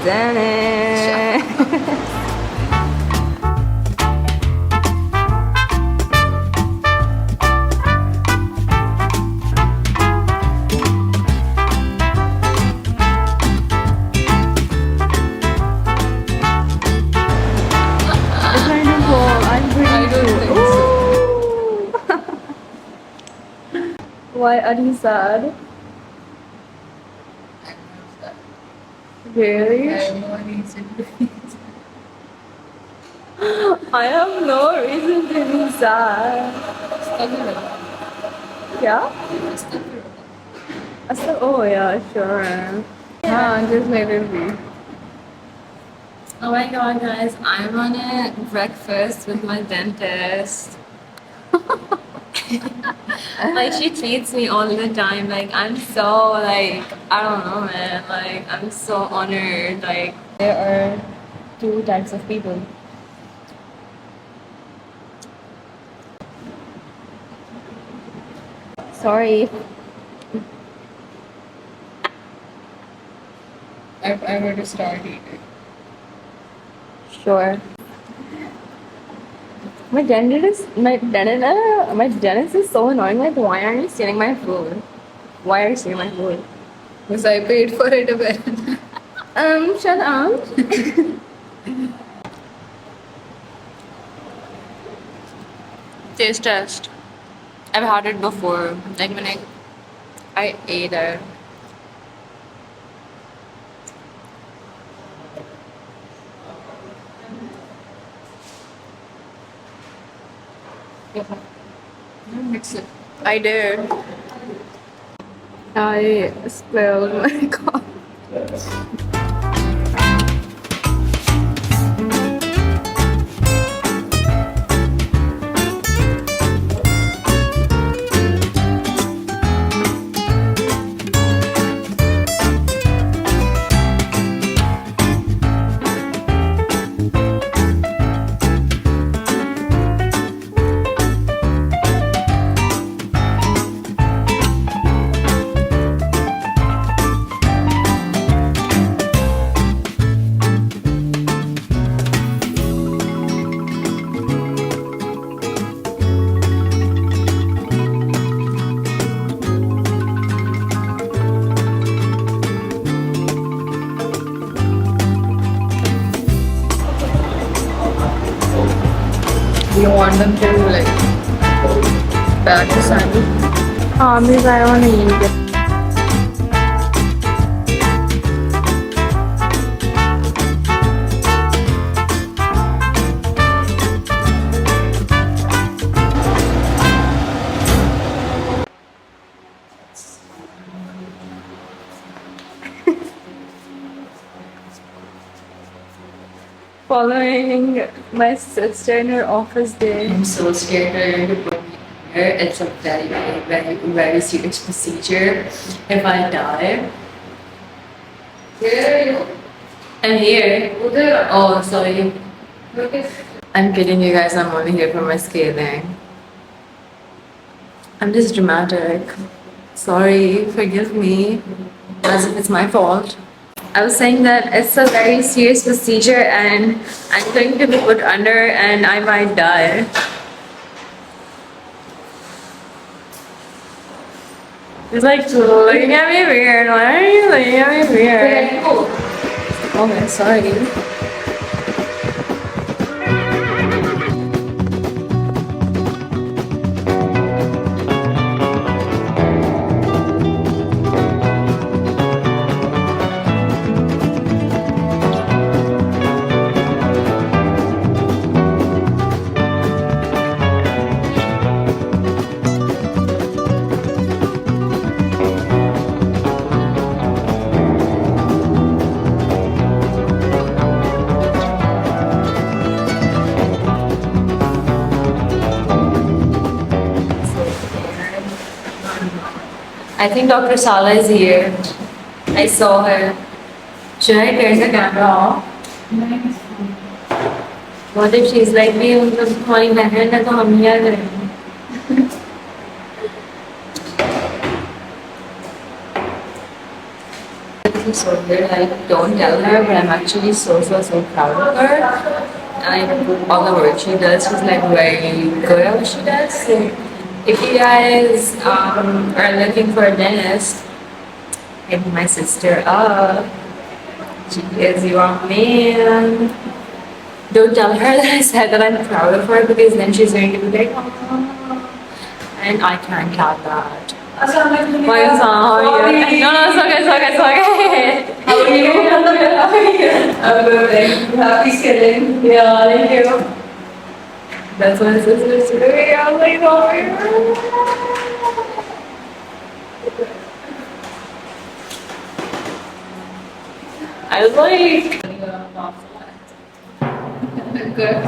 done it. It's kind of cool. I'm pretty I don't think so. Why are you sad? Really? I have no reason to be I have no reason to be sad. Yeah? Oh yeah, sure. Yeah, just let it be. Oh my god, guys, I'm on a breakfast with my dentist. Like, she treats me all the time. Like, I'm so, like, I don't know, man. Like, I'm so honored. Like, There are two types of people. Sorry. I were to start eating. Sure. My dentist is so annoying. Like, why aren't you stealing my food? Why are you stealing my food? Because I paid for it a bit. Shut up. Taste test. I've had it before. Like, when I ate it. Mix it. I did. I spilled my coffee. You want them to, like, back to sandwich? Because I want to eat it. Following my sister in her office day. I'm so scared to put me here. It's a very, very, very serious procedure. If I die, where are you? I'm here. Oh, sorry. I'm kidding you guys. I'm only here for my scathing. I'm just dramatic. Sorry, forgive me. As if it's my fault. I was saying that it's a very serious procedure and I'm going to be put under and I might die. It's like looking at me weird. Why are you looking at me weird? Okay, sorry. I think Dr. Sala is here. I saw her. Should I turn the camera off? What if she's like me? मतलब तुम्हारी बहन है तो हम क्या करेंगे? so weird. Like, don't tell her, but I'm actually so proud of her. And all the work she does, she's like very good at what she does. So if you guys are looking for a dentist, hit my sister up. She is your man. Don't tell her that I said that I'm proud of her because then she's going to be like, oh, and I can't have that. Why how are you? No, it's okay, it's okay, it's okay. How are you? I'm good, thank you. Happy kidding. Yeah, thank you. That's my sister's today. I was like, how are you? I was like, good.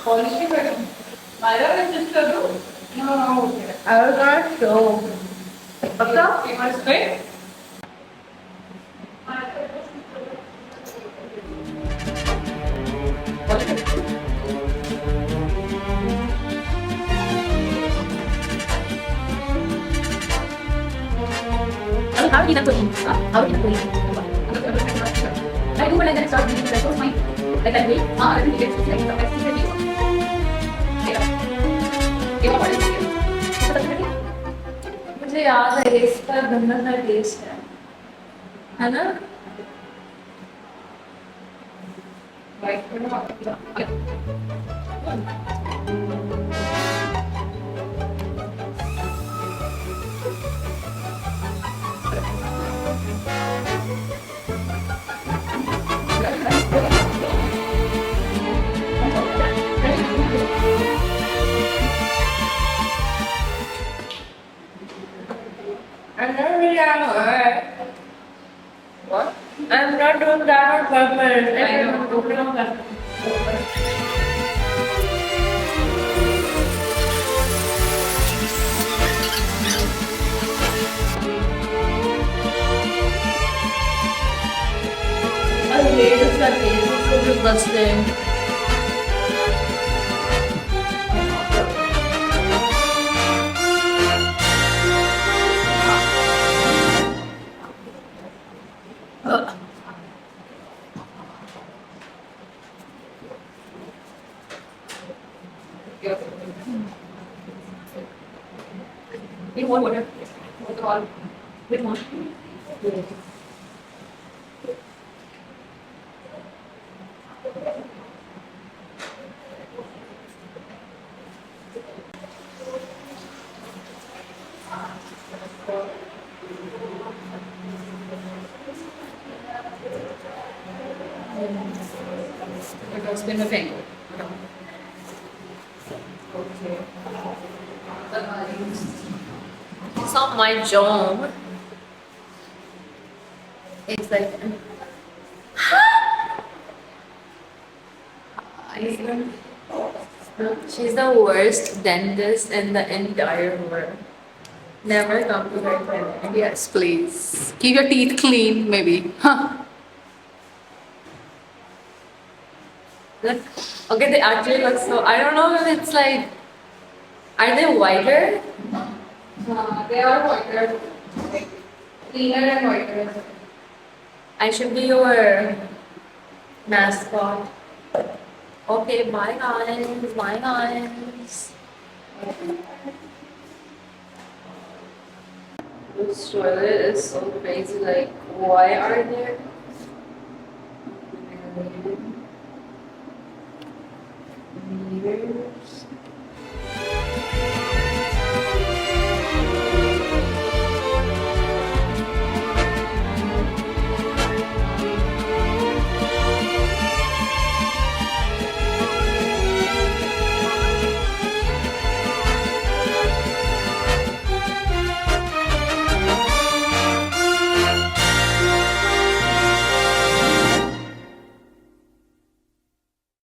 Polishing madam. Mara will just do. No, okay. I was not sure. Pata? You must wait. How do you not How do you not I do when I then start reading the rest of my like I wait. I will get like the best thing that मुझे याद है इसका गंदा सा test है ना I'm not really on What? I'm not doing that on purpose. I know. I hate this one. It's so disgusting. Need more water. Water. With more. Because spin the thing. Okay. It's not my job. It's like she's the worst dentist in the entire world. Never come to her clinic. Yes, please. Keep your teeth clean, maybe. Huh. Look, okay, they actually look so. I don't know if it's like. Are they whiter? They are whiter. Like, cleaner and whiter. I should be your mascot. Okay, bye guys. Bye guys. This toilet is so crazy. Like, why are there mirrors?